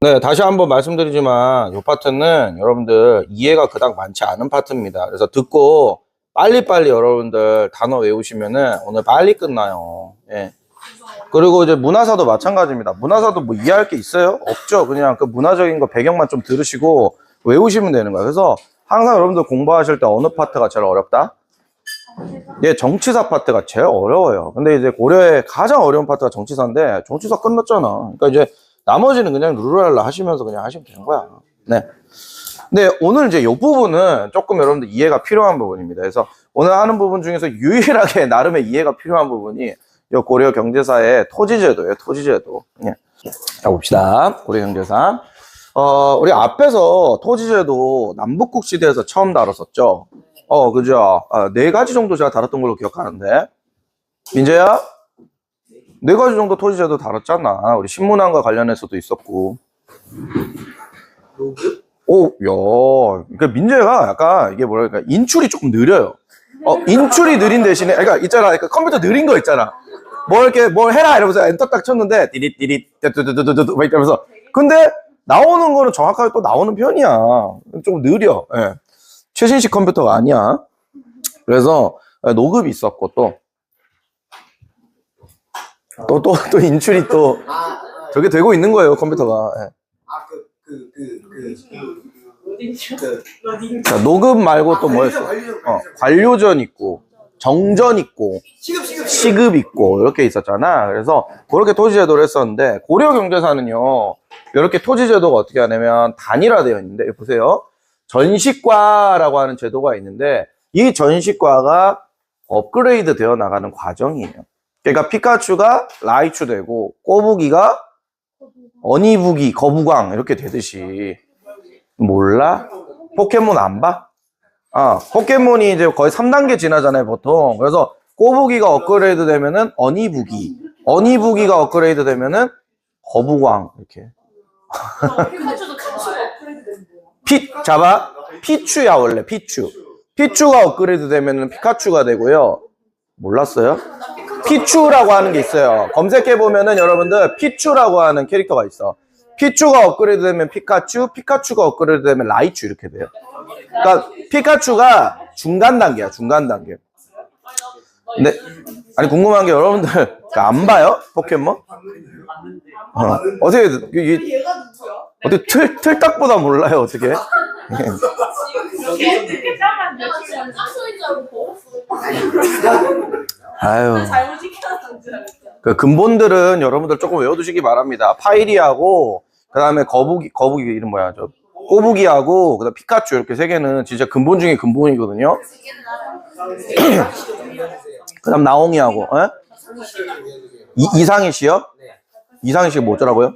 네, 다시 한번 말씀드리지만 이 파트는 여러분들 이해가 그닥 많지 않은 파트입니다. 그래서 듣고 빨리빨리 여러분들 단어 외우시면은 오늘 빨리 끝나요. 예. 그리고 이제 문화사도 마찬가지입니다. 문화사도 뭐 이해할 게 있어요? 없죠. 그냥 그 문화적인 거 배경만 좀 들으시고 외우시면 되는 거예요. 그래서 항상 여러분들 공부하실 때 어느 파트가 제일 어렵다? 예, 정치사 파트가 제일 어려워요. 근데 이제 고려의 가장 어려운 파트가 정치사인데 정치사 끝났잖아. 그러니까 이제 나머지는 그냥 룰루랄라 하시면서 그냥 하시면 되는 거야. 네. 근데 오늘 이제 이 부분은 조금 여러분들 이해가 필요한 부분입니다. 그래서 오늘 하는 부분 중에서 유일하게 나름의 이해가 필요한 부분이 이 고려 경제사의 토지제도예요. 토지제도. 네. 자, 봅시다. 고려 경제사. 우리 앞에서 토지제도 남북국 시대에서 처음 다뤘었죠. 그죠? 4가지 정도 제가 다뤘던 걸로 기억하는데. 민재야? 4가지 정도 토지제도 다뤘잖아. 우리 신문왕과 관련해서도 있었고. 야. 그러니까 민재가 약간 이게 뭐랄까, 인출이 조금 느려요. 인출이 느린 대신에, 그러니까 있잖아. 그러니까 컴퓨터 느린 거 있잖아. 뭘 해라! 이러면서 엔터 딱 쳤는데, 띠릿띠릿, 뚜뚜뚜뚜뚜, 막 이러면서. 근데 나오는 거는 정확하게 또 나오는 편이야. 좀 느려. 예. 최신식 컴퓨터가 아니야. 그래서 노급이 있었고, 또 인출이 또 저게 되고 있는 거예요, 컴퓨터가. 예. 자, 노급 말고 또 뭐였어? 관료전 있고, 정전 있고, 시급 있고, 이렇게 있었잖아. 그래서 그렇게 토지제도를 했었는데, 고려 경제사는요, 이렇게 토지제도가 어떻게 하냐면 단일화되어 있는데, 보세요. 전시과라고 하는 제도가 있는데, 이 전시과가 업그레이드 되어 나가는 과정이에요. 그러니까 피카츄가 라이츄 되고, 꼬부기가 어니부기, 거부광 이렇게 되듯이. 몰라? 포켓몬 안 봐? 포켓몬이 이제 거의 3단계 지나잖아요, 보통. 그래서 꼬부기가 업그레이드 되면은 어니부기, 어니부기가 업그레이드 되면은 거부광 이렇게. 피카츄도 업그레이드 된대요. 잡아? 피츄야, 원래 피츄. 피츄가 업그레이드 되면은 피카츄가 되고요. 몰랐어요? 피츄라고 하는 게 있어요. 검색해보면은 여러분들 피츄라고 하는 캐릭터가 있어. 피츄가 업그레이드 되면 피카츄, 피카츄가 업그레이드 되면 라이츄 이렇게 돼요. 그러니까 피카츄가 중간 단계야, 중간 단계. 근데 아니 궁금한 게 여러분들 안 봐요? 포켓몬? 어떻게 틀딱보다 몰라요, 어떻게? 아유. 그 근본들은 여러분들 조금 외워두시기 바랍니다. 파이리하고 그 다음에 거북이 이름 뭐야, 꼬부기하고 그다음 피카츄 이렇게 3개는 진짜 근본 중에 근본이거든요. 그 다음 나옹이하고 이상희 씨요? 이상희 씨가 뭐 어쩌라고요?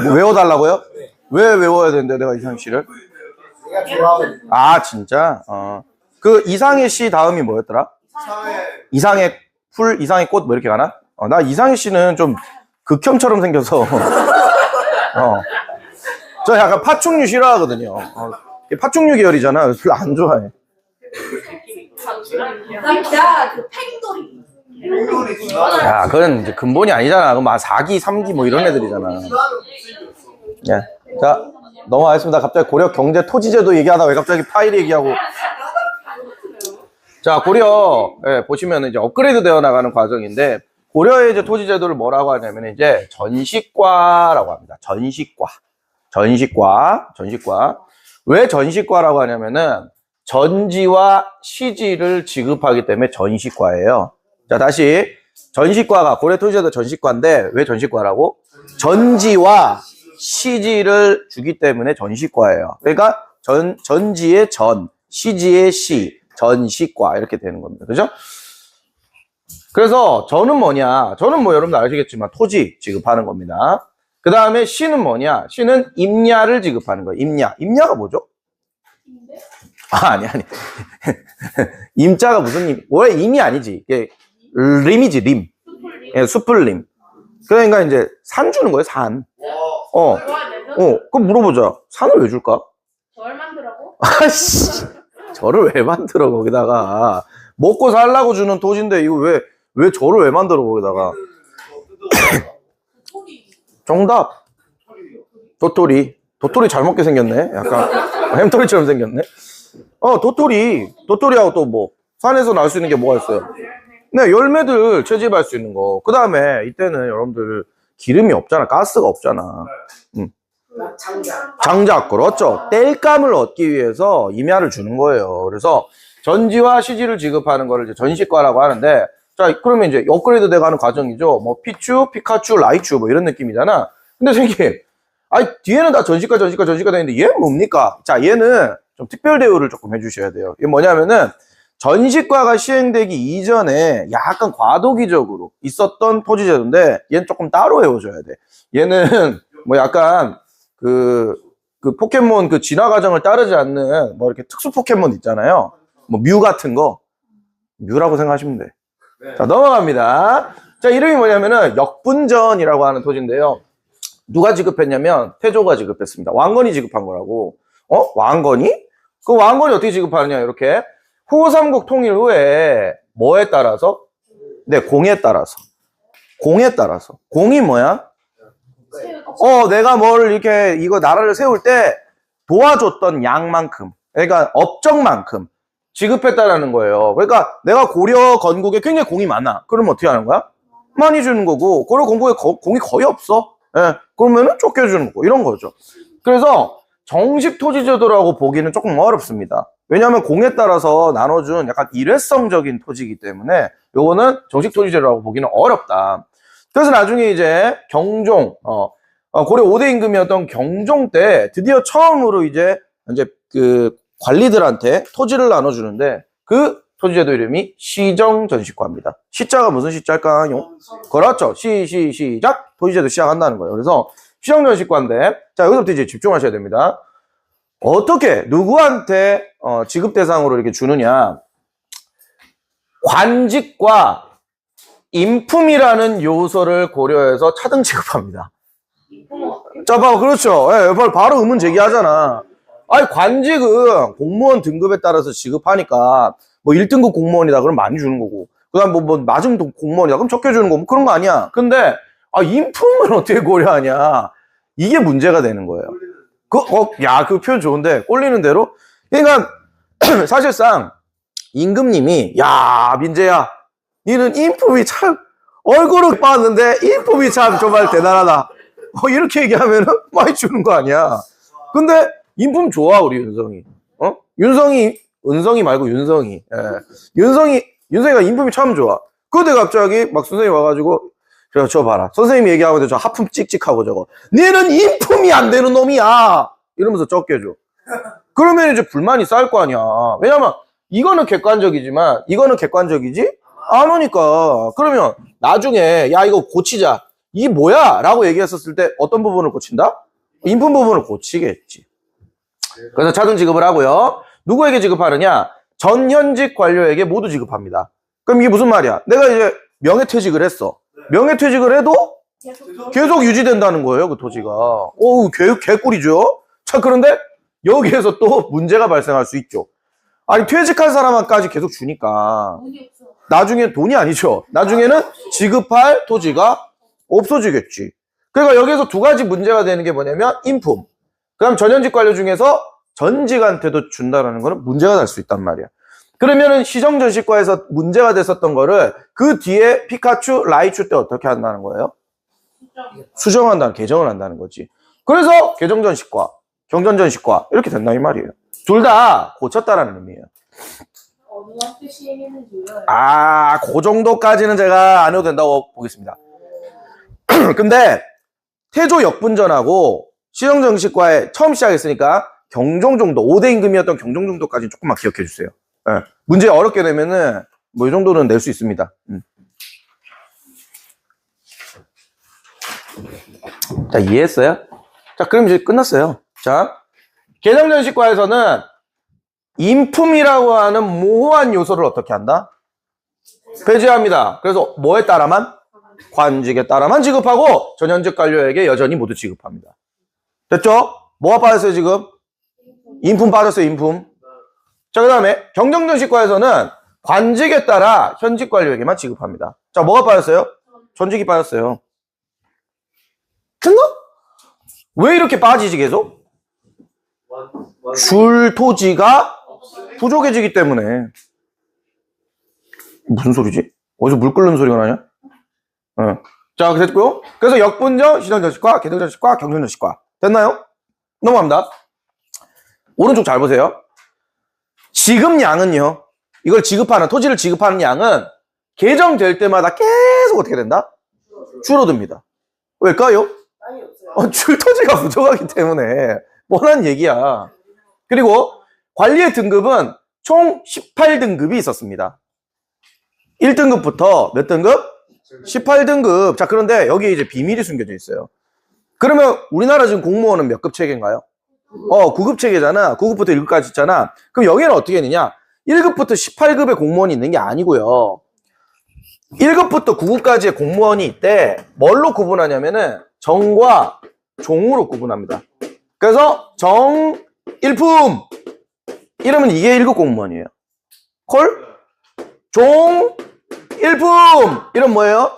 뭐 외워달라고요? 왜 외워야 되는데 내가 이상희 씨를? 진짜? 그 이상희 씨 다음이 뭐였더라? 이상의 풀, 이상의 꽃 뭐 이렇게 가나? 나 이상희 씨는 좀 극혐처럼 생겨서 저 약간 파충류 싫어하거든요. 파충류 계열이잖아. 그래서 별로 안 좋아해. 그 팽돌이. 야, 그건 이제 근본이 아니잖아. 그럼 4기, 3기 뭐 이런 애들이잖아. 예. 자, 넘어가겠습니다. 갑자기 고려 경제 토지제도 얘기하다 왜 갑자기 파일 얘기하고. 자, 고려, 보시면 이제 업그레이드 되어 나가는 과정인데, 고려의 이제 토지제도를 뭐라고 하냐면 이제 전시과라고 합니다. 전시과. 왜 전시과라고 하냐면은 전지와 시지를 지급하기 때문에 전시과예요. 자, 다시. 전시과가, 고려 토지제도 전시과인데, 왜 전시과라고? 전지와 시지를 주기 때문에 전시과예요. 그러니까 전지의 전, 시지의 시, 전시과 이렇게 되는 겁니다. 그죠? 그래서 전은 뭐냐? 전은 뭐 여러분들 아시겠지만 토지 지급하는 겁니다. 그 다음에 시는 뭐냐? 시는 임야를 지급하는 거예요. 임야가 뭐죠? 아니. 임자가 무슨 임? 원래 임이 아니지. 이게 림이지, 림. 숲을림. 그러니까 이제 산 주는 거예요, 산. 그럼 물어보자. 산을 왜 줄까? 절 만들라고? 절을 왜 만들어, 거기다가. 먹고 살라고 주는 토지인데, 이거 왜 절을 왜 만들어, 거기다가. 정답. 도토리. 도토리 잘 먹게 생겼네. 약간 햄토리처럼 생겼네. 도토리하고 또 뭐 산에서 날 수 있는 게 뭐가 있어요? 네, 열매들 채집할 수 있는 거. 그 다음에 이때는 여러분들 기름이 없잖아. 가스가 없잖아. 장작, 그렇죠. 땔감을 얻기 위해서 임야를 주는 거예요. 그래서 전지와 시지를 지급하는 거를 이제 전시과라고 하는데, 자, 그러면 이제 업그레이드 돼가는 과정이죠. 뭐, 피추, 피카츄, 라이츄, 뭐 이런 느낌이잖아. 근데 선생님, 아니, 뒤에는 다 전시과 돼 있는데, 얘는 뭡니까? 자, 얘는 좀 특별 대우를 조금 해주셔야 돼요. 이게 뭐냐면은, 전시과가 시행되기 이전에 약간 과도기적으로 있었던 토지제도인데, 얘는 조금 따로 외워줘야 돼. 얘는 뭐 약간, 그 포켓몬 그 진화 과정을 따르지 않는 뭐 이렇게 특수 포켓몬 있잖아요. 뭐 뮤 같은 거. 뮤라고 생각하시면 돼. 자, 넘어갑니다. 자, 이름이 뭐냐면은 역분전이라고 하는 토지인데요. 누가 지급했냐면 태조가 지급했습니다. 왕건이 지급한 거라고. 왕건이? 그 왕건이 어떻게 지급하느냐, 이렇게. 후삼국 통일 후에 뭐에 따라서? 네, 공에 따라서. 공에 따라서. 공이 뭐야? 내가 뭘 이렇게 이거 나라를 세울 때 도와줬던 양만큼, 그러니까 업적만큼 지급했다라는 거예요. 그러니까 내가 고려 건국에 굉장히 공이 많아. 그러면 어떻게 하는 거야? 많이 주는 거고, 고려 건국에 공이 거의 없어. 예, 그러면은 쫓겨주는 거고, 이런 거죠. 그래서 정식 토지제도라고 보기는 조금 어렵습니다. 왜냐하면 공에 따라서 나눠준 약간 일회성적인 토지이기 때문에 요거는 정식 토지제도라고 보기는 어렵다. 그래서 나중에 이제 경종, 고려 5대 임금이었던 경종 때 드디어 처음으로 이제 그 관리들한테 토지를 나눠주는데 그 토지제도 이름이 시정전시과입니다. 시자가 무슨 시자일까요? 그렇죠. 시작! 토지제도 시작한다는 거예요. 그래서 시정전시과인데, 자, 여기서부터 이제 집중하셔야 됩니다. 어떻게, 누구한테 지급 대상으로 이렇게 주느냐. 관직과 인품이라는 요소를 고려해서 차등 지급합니다. 자, 봐, 그렇죠. 예, 바로 의문 제기하잖아. 아니, 관직은 공무원 등급에 따라서 지급하니까, 뭐 1등급 공무원이다, 그럼 많이 주는 거고. 그 다음 뭐 낮은 공무원이다, 그럼 적게 주는 거고, 뭐 그런 거 아니야. 근데, 인품을 어떻게 고려하냐. 이게 문제가 되는 거예요. 그 표현 좋은데, 꼴리는 대로? 그러니까, 사실상, 임금님이, 야, 민재야, 니는 인품이 참, 얼굴을 봤는데, 인품이 참 정말 대단하다. 이렇게 얘기하면은 많이 주는 거 아니야. 근데, 인품 좋아, 우리 윤성이. 은성이 말고 윤성이. 예. 윤성이가 인품이 참 좋아. 그런데 갑자기 막 선생님이 와가지고, 저 봐라. 선생님이 얘기하는데 저 하품 찍찍하고 저거. 너는 인품이 안 되는 놈이야! 이러면서 쫓겨줘. 그러면 이제 불만이 쌓일 거 아니야. 왜냐면, 이거는 객관적이지만, 이거는 객관적이지 않으니까. 그러면, 나중에, 야, 이거 고치자. 이게 뭐야? 라고 얘기했었을 때 어떤 부분을 고친다? 인품 부분을 고치겠지. 그래서 차등 지급을 하고요. 누구에게 지급하느냐? 전현직 관료에게 모두 지급합니다. 그럼 이게 무슨 말이야? 내가 이제 명예퇴직을 했어. 명예퇴직을 해도 계속 유지된다는 거예요, 그 토지가. 개꿀이죠? 자, 그런데 여기에서 또 문제가 발생할 수 있죠. 아니, 퇴직한 사람한까지 계속 주니까. 나중에 돈이 아니죠. 나중에는 지급할 토지가 없어지겠지. 그러니까 여기에서 두 가지 문제가 되는 게 뭐냐면, 인품. 그 다음 전현직 관료 중에서 전직한테도 준다라는 거는 문제가 날 수 있단 말이야. 그러면은 시정전시과에서 문제가 됐었던 거를 그 뒤에 피카츄, 라이츄 때 어떻게 한다는 거예요? 개정을 한다는 거지. 그래서 개정전시과, 경전전시과 이렇게 된다 이 말이에요. 둘 다 고쳤다라는 의미예요. 어느 학교 시행했는지요? 그 정도까지는 제가 안 해도 된다고 보겠습니다. 근데 태조 역분전하고 시정전시과에 처음 시작했으니까 경종 정도, 5대 임금이었던 경종 정도까지는 조금만 기억해 주세요. 네. 문제 어렵게 되면은 뭐 이 정도는 낼 수 있습니다. 자, 이해했어요? 자, 그럼 이제 끝났어요. 자, 개정전시과에서는 인품이라고 하는 모호한 요소를 어떻게 한다? 배제합니다. 그래서 뭐에 따라만? 관직에 따라만 지급하고 전현직 관료에게 여전히 모두 지급합니다. 됐죠? 뭐가 빠졌어요, 지금? 인품 빠졌어요, 인품. 자, 그 다음에 경정전시과에서는 관직에 따라 현직 관료에게만 지급합니다. 자, 뭐가 빠졌어요? 전직이 빠졌어요. 됐나? 왜 이렇게 빠지지 계속? 줄 토지가 부족해지기 때문에. 무슨 소리지? 어디서 물 끓는 소리가 나냐? 자, 됐고요. 그래서 역분정, 시정전식과, 계정전식과, 경전전식과. 됐나요? 넘어갑니다. 오른쪽 잘 보세요. 지급량은요. 이걸 지급하는, 토지를 지급하는 양은 개정될 때마다 계속 어떻게 된다? 줄어듭니다. 왜일까요? 많이 없어요. 줄 토지가 부족하기 때문에 뻔한 얘기야. 그리고 관리의 등급은 총 18등급이 있었습니다. 1등급부터 몇 등급? 18등급. 자, 그런데 여기 이제 비밀이 숨겨져 있어요. 그러면 우리나라 지금 공무원은 몇 급 체계인가요? 9급 체계잖아. 9급부터 1급까지 있잖아. 그럼 여기는 어떻게 했느냐? 1급부터 18급의 공무원이 있는 게 아니고요. 1급부터 9급까지의 공무원이 있대. 뭘로 구분하냐면은 정과 종으로 구분합니다. 그래서 정, 일품 이러면 이게 1급 공무원이에요. 콜? 종, 일품 이런 뭐예요?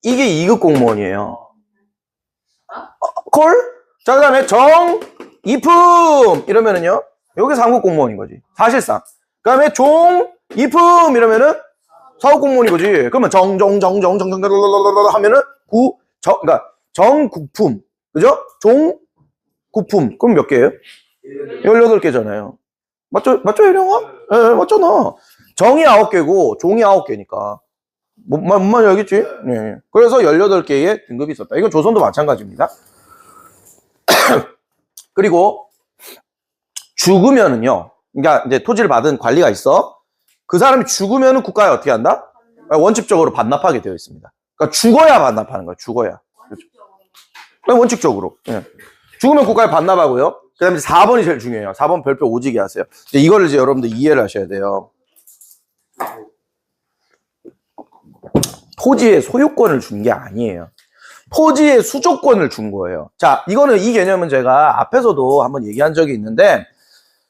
이게 2급 공무원이에요. 콜? 자, 그 다음에 정, 이품 이러면은요 여기 3급 공무원인 거지 사실상. 그 다음에 종, 이품 이러면은 4급 공무원인 거지. 그러면 정정정정정정 하면은 그러니까 정국품, 그죠? 종국품 그럼 몇 개예요? 18개잖아요. 맞죠? 맞죠, 혜령아? 네, 맞잖아. 정이 9개고 종이 9개니까 뭔 말인지 알겠지? 네. 그래서 18개의 등급이 있었다. 이건 조선도 마찬가지입니다. 그리고 죽으면은요, 그러니까 이제 토지를 받은 관리가 있어. 그 사람이 죽으면은 국가에 어떻게 한다? 원칙적으로 반납하게 되어 있습니다. 그러니까 죽어야 반납하는 거야. 죽어야. 원칙적으로. 예. 죽으면 국가에 반납하고요. 그 다음에 4번이 제일 중요해요. 4번 별표 오지게 하세요. 이거를 이제 여러분들 이해를 하셔야 돼요. 토지의 소유권을 준 게 아니에요. 토지의 수조권을 준 거예요. 자, 이거는 이 개념은 제가 앞에서도 한번 얘기한 적이 있는데,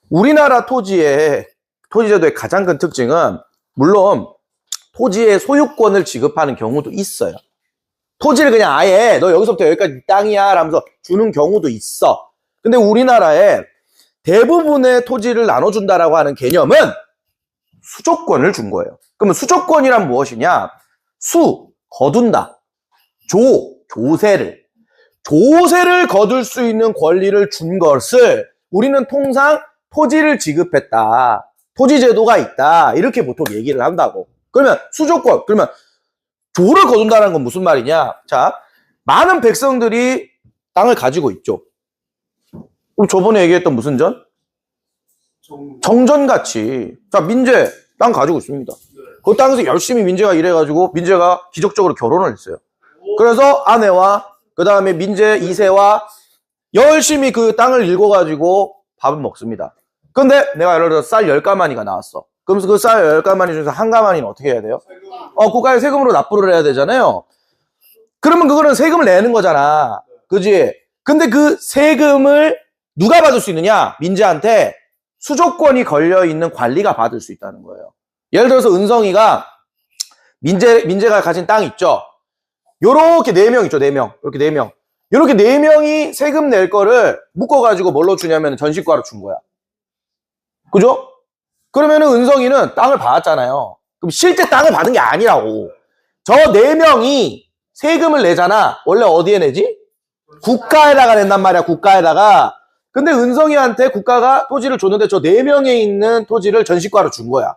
우리나라 토지제도의 가장 큰 특징은 물론 토지의 소유권을 지급하는 경우도 있어요. 토지를 그냥 아예 너 여기서부터 여기까지 네 땅이야 라면서 주는 경우도 있어. 근데 우리나라에 대부분의 토지를 나눠준다라고 하는 개념은 수조권을 준 거예요. 그러면 수조권이란 무엇이냐? 거둔다. 조세를 거둘 수 있는 권리를 준 것을 우리는 통상 토지를 지급했다. 토지제도가 있다. 이렇게 보통 얘기를 한다고. 그러면 수조권, 그러면 조를 거둔다는 건 무슨 말이냐? 자, 많은 백성들이 땅을 가지고 있죠. 그럼 저번에 얘기했던 무슨 전? 정전같이. 자, 민재 땅 가지고 있습니다. 그 땅에서 열심히 민재가 일해가지고 민재가 기적적으로 결혼을 했어요. 그래서 아내와 그 다음에 민재 2세와 열심히 그 땅을 읽어가지고 밥을 먹습니다. 근데 내가 예를 들어서 쌀 10가마니가 나왔어. 그러면서 그 쌀 10가마니 중에서 한 가마니는 어떻게 해야 돼요? 국가에 세금으로 납부를 해야 되잖아요. 그러면 그거는 세금을 내는 거잖아. 그지? 근데 그 세금을 누가 받을 수 있느냐? 민재한테 수조권이 걸려있는 관리가 받을 수 있다는 거예요. 예를 들어서 은성이가 민재가 가진 땅 있죠? 요렇게 4명 있죠, 4명. 이렇게 4명. 이렇게 4명이 세금 낼 거를 묶어가지고 뭘로 주냐면 전시과로 준 거야. 그죠? 그러면은 은성이는 땅을 받았잖아요. 그럼 실제 땅을 받은 게 아니라고. 저 4명이 세금을 내잖아. 원래 어디에 내지? 국가에다가 낸단 말이야, 국가에다가. 근데 은성이한테 국가가 토지를 줬는데 저 4명에 있는 토지를 전시과로 준 거야.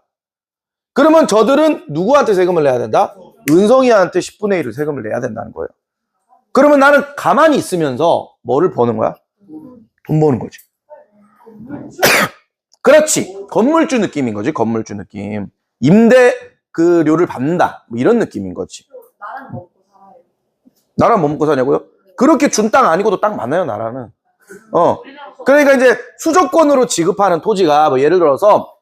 그러면 저들은 누구한테 세금을 내야 된다? 은성이한테 10분의 1을 세금을 내야 된다는 거예요. 그러면 나는 가만히 있으면서 뭐를 버는 거야? 돈 버는 거지. 그렇지. 건물주 느낌인 거지, 건물주 느낌. 임대료를 받는다. 뭐 이런 느낌인 거지. 나랑 먹고 살아요. 나라는 뭐 먹고 사냐고요? 그렇게 준 땅 아니고도 땅 많아요, 나라는. 그러니까 이제 수조권으로 지급하는 토지가 뭐 예를 들어서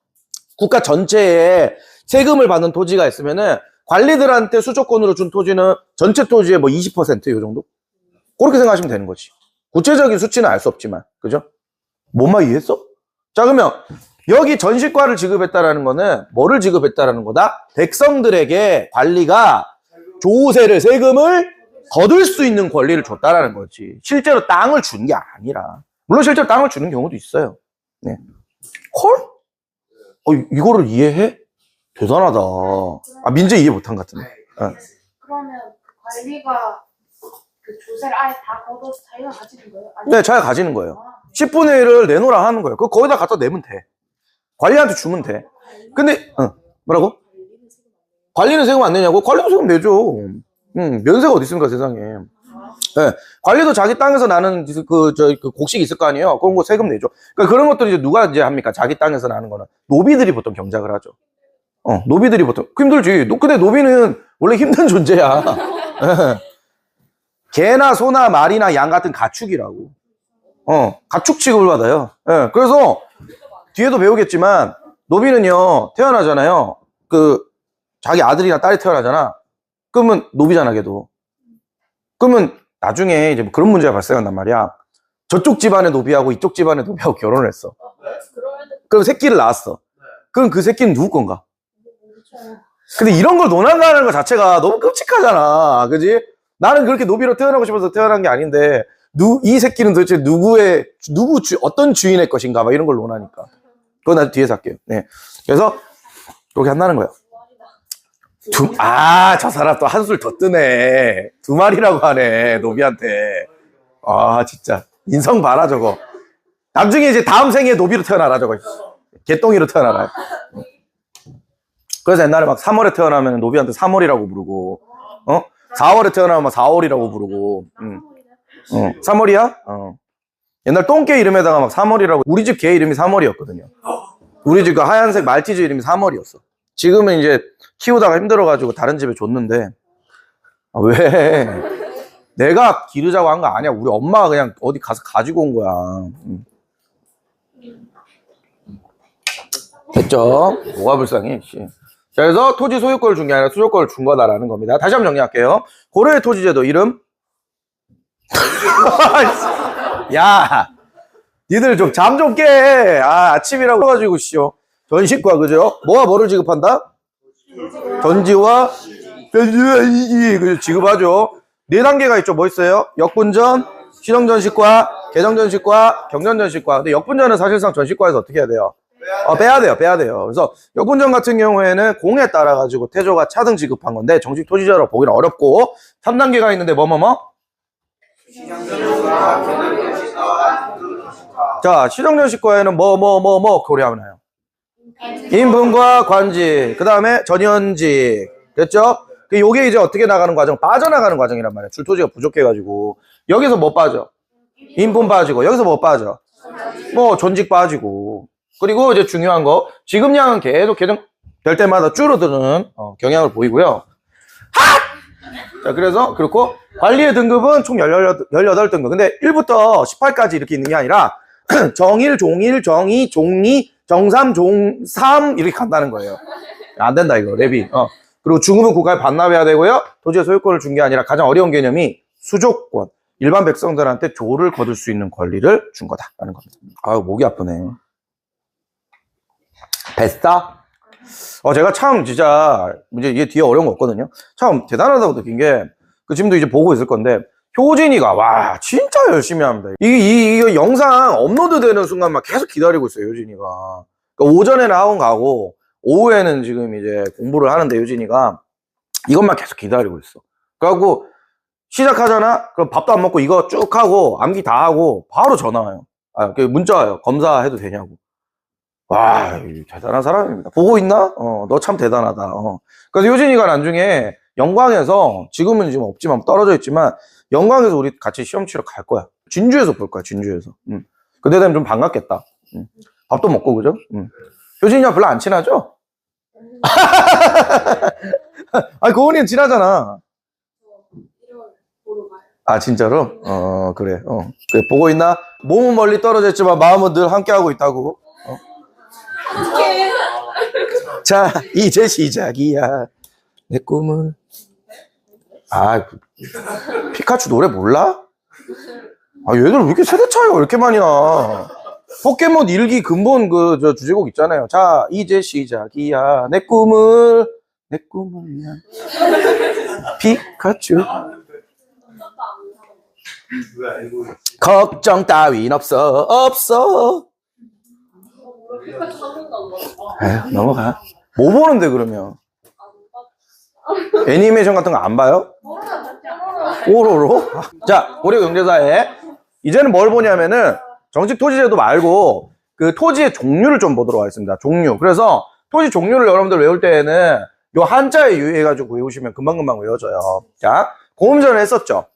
국가 전체에 세금을 받는 토지가 있으면은 관리들한테 수조권으로 준 토지는 전체 토지의 뭐 20% 이 정도? 그렇게 생각하시면 되는 거지. 구체적인 수치는 알 수 없지만. 그죠? 뭔 말 이해했어? 자, 그러면 여기 전시과를 지급했다라는 거는 뭐를 지급했다라는 거다? 백성들에게 관리가 세금을 거둘 수 있는 권리를 줬다라는 거지. 실제로 땅을 준 게 아니라. 물론 실제로 땅을 주는 경우도 있어요. 네. 헐? 이거를 이해해? 대단하다. 아, 민재 이해 못한 것 같은데. 그러면 관리가 그 조세를 아예 다 걷어서 자기가 가지는 거예요? 네, 자기가 가지는 거예요. 10분의 1을 내놓으라 하는 거예요. 그거 거기다 갖다 내면 돼. 관리한테 주면 돼. 근데, 뭐라고? 관리는 세금 안 내냐고? 관리도 세금 내죠. 면세가 어디 있습니까, 세상에. 네. 관리도 자기 땅에서 나는 그 곡식이 있을 거 아니에요? 그런 거 세금 내죠. 그러니까 그런 것들이 이제 누가 이제 합니까? 자기 땅에서 나는 거는. 노비들이 보통 경작을 하죠. 노비들이 보통. 힘들지. 근데 노비는 원래 힘든 존재야. 개나 소나 말이나 양 같은 가축이라고. 가축 취급을 받아요. 예. 그래서 뒤에도 배우겠지만 노비는요, 태어나잖아요. 자기 아들이나 딸이 태어나잖아. 그러면 노비잖아, 걔도. 그러면 나중에 이제 뭐 그런 문제가 발생한단 말이야. 저쪽 집안의 노비하고 이쪽 집안의 노비하고 결혼을 했어. 그럼 새끼를 낳았어. 그럼 그 새끼는 누구 건가? 근데 이런 걸 논한다는 것 자체가 너무 끔찍하잖아. 그지? 나는 그렇게 노비로 태어나고 싶어서 태어난 게 아닌데, 이 새끼는 도대체 어떤 주인의 것인가, 막 이런 걸 논하니까. 그건 나중에 뒤에서 할게요. 네. 그래서, 그렇게 한다는 거예요. 저 사람 또 한술 더 뜨네. 2마리라고 하네, 노비한테. 아, 진짜. 인성 봐라, 저거. 나중에 이제 다음 생에 노비로 태어나라, 저거. 개똥이로 태어나라. 그래서 옛날에 막 3월에 태어나면 노비한테 3월이라고 부르고, 4월에 태어나면 막 4월이라고 부르고, 3월이야? 옛날 똥개 이름에다가 막 3월이라고, 우리 집 개 이름이 3월이었거든요. 우리 집 그 하얀색 말티즈 이름이 3월이었어. 지금은 이제 키우다가 힘들어가지고 다른 집에 줬는데, 왜? 내가 기르자고 한 거 아니야. 우리 엄마가 그냥 어디 가서 가지고 온 거야. 됐죠? 뭐가 불쌍해, 씨. 자, 그래서 토지 소유권을 준 게 아니라 수조권을 준 거다라는 겁니다. 다시 한번 정리할게요. 고려의 토지제도 이름? 야, 니들 좀 잠 좀 깨. 아침이라고 해가지고, 씨요. 전시과, 그죠? 뭐와 뭐를 지급한다? 전지와 그죠? 지급하죠. 4단계가 있죠. 뭐 있어요? 역분전, 시정전시과, 개정전시과, 경전전시과. 근데 역분전은 사실상 전시과에서 어떻게 해야 돼요? 빼야 돼요. 그래서 역분전 같은 경우에는 공에 따라 가지고 태조가 차등 지급한 건데 정식 토지자로 보기는 어렵고 3단계가 있는데 자, 시정전시과에는 뭐 고려하나요? 인분과 관직, 그 다음에 전현직, 됐죠? 요게 이제 어떻게 나가는 과정? 빠져나가는 과정이란 말이에요. 줄토지가 부족해가지고. 여기서 뭐 빠져? 인분 빠지고. 여기서 뭐 빠져? 뭐 전직 빠지고. 그리고 이제 중요한 거, 지급량은 계속 개정될 때마다 줄어드는 경향을 보이고요. 자, 그래서 그렇고 관리의 등급은 총 18등급. 근데 1부터 18까지 이렇게 있는 게 아니라 정일, 종일, 정의, 종리, 정삼, 종삼 이렇게 간다는 거예요. 안 된다 이거 랩이. 그리고 중급은 국가에 반납해야 되고요. 토지의 소유권을 준 게 아니라 가장 어려운 개념이 수조권. 일반 백성들한테 조를 거둘 수 있는 권리를 준 거다라는 겁니다. 목이 아프네. 됐다? 제가 참 진짜 이제 이게 뒤에 어려운 거 없거든요. 참 대단하다고 느낀 게 지금도 이제 보고 있을 건데 효진이가 와 진짜 열심히 합니다. 이거 영상 업로드 되는 순간만 계속 기다리고 있어요. 효진이가. 그러니까 오전에는 학원 가고 오후에는 지금 이제 공부를 하는데 효진이가 이것만 계속 기다리고 있어. 그래갖고 시작하잖아? 그럼 밥도 안 먹고 이거 쭉 하고 암기 다 하고 바로 전화 와요. 문자 와요. 검사해도 되냐고. 와, 대단한 사람입니다. 보고 있나? 너 참 대단하다. 그래서 효진이가 나중에 영광에서, 지금은 지금 없지만 떨어져 있지만, 영광에서 우리 같이 시험 치러 갈 거야. 진주에서 볼 거야, 진주에서. 그때 되면 좀 반갑겠다. 밥도 먹고, 그죠? 효진이가 별로 안 친하죠? 고은이는 친하잖아. 진짜로? 그래. 그래, 보고 있나? 몸은 멀리 떨어져 있지만 마음은 늘 함께하고 있다고. 자, 이제 시작이야. 내 꿈은. 피카츄 노래 몰라? 얘들 왜 이렇게 세대 차이가 왜 이렇게 많이 나? 포켓몬 일기 근본 저 주제곡 있잖아요. 자, 이제 시작이야. 내 꿈을 위한 피카츄. 왜 알고 있지? 걱정 따윈 없어. 에휴, 넘어가. 뭐 보는데 그러면? 애니메이션 같은 거 안 봐요? 오로로? 자, 고려 경제사에 이제는 뭘 보냐면은 정식 토지제도 말고 그 토지의 종류를 좀 보도록 하겠습니다. 종류. 그래서 토지 종류를 여러분들 외울 때에는 요 한자에 유의해가지고 외우시면 금방금방 외워져요. 자, 고음전을 했었죠.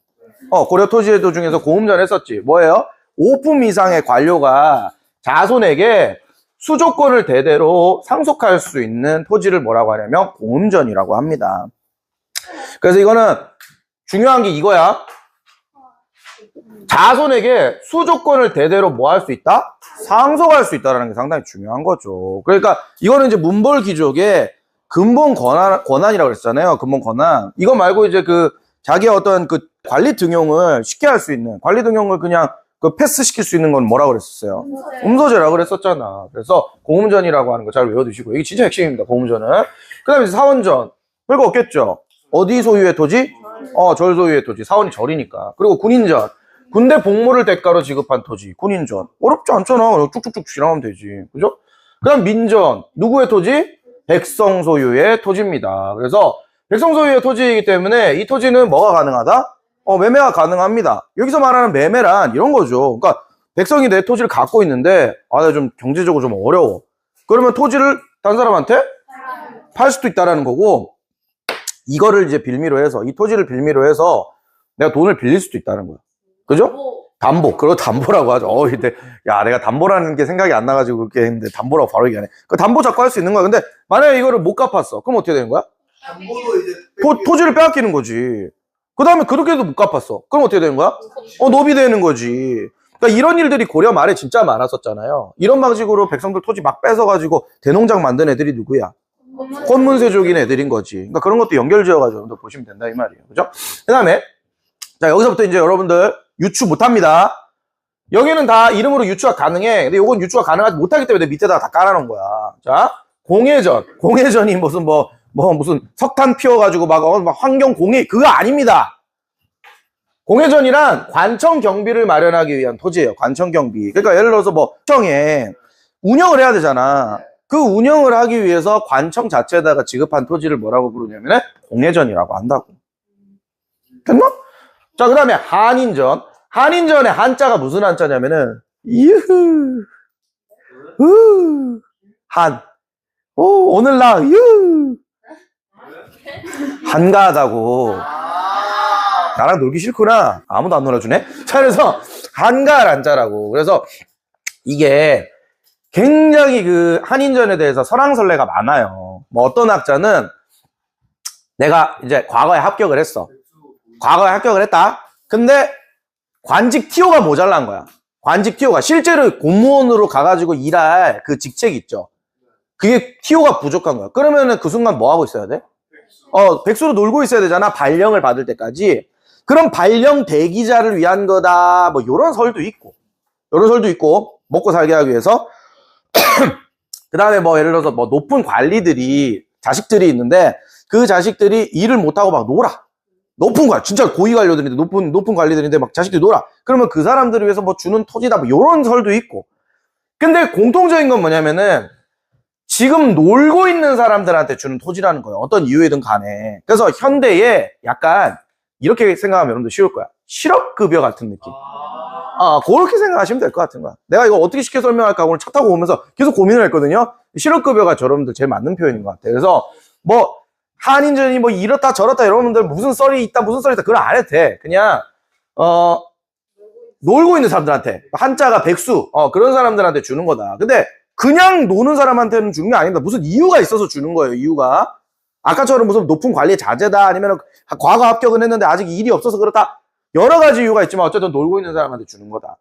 고려 토지제도 중에서 고음전 했었지. 뭐예요? 5품 이상의 관료가 자손에게 수조권을 대대로 상속할 수 있는 토지를 뭐라고 하냐면 고음전이라고 합니다. 그래서 이거는 중요한 게 이거야. 자손에게 수조권을 대대로 뭐 할 수 있다? 상속할 수 있다는 게 상당히 중요한 거죠. 그러니까 이거는 이제 문벌 귀족의 근본 권한이라고 그랬잖아요. 근본 권한. 이거 말고 이제 그 자기의 어떤 그 관리 등용을 쉽게 할 수 있는, 관리 등용을 그냥 그 패스시킬 수 있는 건 뭐라고 그랬었어요? 음소제라고 그랬었잖아. 그래서 고음전이라고 하는 거 잘 외워두시고, 이게 진짜 핵심입니다. 고음전은. 그 다음에 사원전. 별거 없겠죠? 어디 소유의 토지? 절 소유의 토지. 사원이 절이니까. 그리고 군인전. 군대 복무를 대가로 지급한 토지. 군인전. 어렵지 않잖아. 쭉쭉쭉 지나가면 되지. 그죠? 그 다음 민전. 누구의 토지? 백성 소유의 토지입니다. 그래서 백성 소유의 토지이기 때문에 이 토지는 뭐가 가능하다? 매매가 가능합니다. 여기서 말하는 매매란 이런 거죠. 그러니까 백성이 내 토지를 갖고 있는데 나 좀 경제적으로 좀 어려워. 그러면 토지를 다른 사람한테 팔 수도 있다라는 거고, 이거를 이제 빌미로 해서, 이 토지를 빌미로 해서 내가 돈을 빌릴 수도 있다는 거야. 그죠? 담보. 그거 담보라고 하죠. 근데 야, 내가 담보라는 게 생각이 안 나가지고 그렇게 했는데 담보라고 바로 얘기하네. 그 담보 잡고 할 수 있는 거야. 근데 만약에 이거를 못 갚았어. 그럼 어떻게 되는 거야? 담보도 이제 토지를 빼앗기는 거지. 그 다음에 그렇게도 못 갚았어. 그럼 어떻게 되는 거야? 노비 되는 거지. 그러니까 이런 일들이 고려 말에 진짜 많았었잖아요. 이런 방식으로 백성들 토지 막 뺏어가지고 대농장 만든 애들이 누구야? 혼문세족인 애들인 거지. 그러니까 그런 것도 연결지어가지고 여러분들 보시면 된다 이 말이에요. 그죠? 그 다음에 자, 여기서부터 이제 여러분들 유추 못합니다. 여기는 다 이름으로 유추가 가능해. 근데 요건 유추가 가능하지 못하기 때문에 밑에다가 다 깔아놓은 거야. 자, 공해전. 공해전이 무슨 무슨 석탄 피워가지고 막 환경 공해, 그거 아닙니다. 공해전이란 관청 경비를 마련하기 위한 토지예요. 관청 경비. 그러니까 예를 들어서 청에 운영을 해야 되잖아. 그 운영을 하기 위해서 관청 자체에다가 지급한 토지를 뭐라고 부르냐면 공해전이라고 한다고. 됐나? 자, 그 다음에 한인전. 한인전의 한자가 무슨 한자냐면은 유후 한. 오늘 나 한가하다고. 나랑 놀기 싫구나. 아무도 안 놀아주네. 자, 그래서 한가한 한자라고. 그래서 이게 굉장히 그 한인전에 대해서 설왕설래가 많아요. 어떤 학자는 내가 이제 과거에 합격을 했어. 과거에 합격을 했다. 근데 관직 티오가 모자란 거야. 관직 티오가 실제로 공무원으로 가가지고 일할 그 직책이 있죠. 그게 티오가 부족한 거야. 그러면은 그 순간 뭐 하고 있어야 돼? 백수로 놀고 있어야 되잖아. 발령을 받을 때까지. 그럼 발령 대기자를 위한 거다. 요런 설도 있고. 먹고 살게 하기 위해서. 그 다음에 예를 들어서 높은 관리들이, 자식들이 있는데, 그 자식들이 일을 못하고 막 놀아. 높은 관리, 진짜 고위 관료들인데, 높은 관리들인데 막 자식들이 놀아. 그러면 그 사람들을 위해서 주는 토지다. 요런 설도 있고. 근데 공통적인 건 뭐냐면은, 지금 놀고 있는 사람들한테 주는 토지라는 거예요. 어떤 이유이든 간에. 그래서 현대에 약간 이렇게 생각하면 여러분들 쉬울 거야. 실업급여 같은 느낌. 그렇게 생각하시면 될 것 같은 거야. 내가 이거 어떻게 쉽게 설명할까 오늘 차 타고 오면서 계속 고민을 했거든요. 실업급여가 여러분들 제일 맞는 표현인 것 같아요. 그래서 한인전이 이렇다 저렇다 여러분들 무슨 썰이 있다 그걸 안 해도 돼. 그냥 놀고 있는 사람들한테 한자가 백수 그런 사람들한테 주는 거다. 근데 그냥 노는 사람한테는 주는 게 아닙니다. 무슨 이유가 있어서 주는 거예요. 이유가 아까처럼 무슨 높은 관리의 자제다 아니면 과거 합격은 했는데 아직 일이 없어서 그렇다. 여러 가지 이유가 있지만 어쨌든 놀고 있는 사람한테 주는 거다.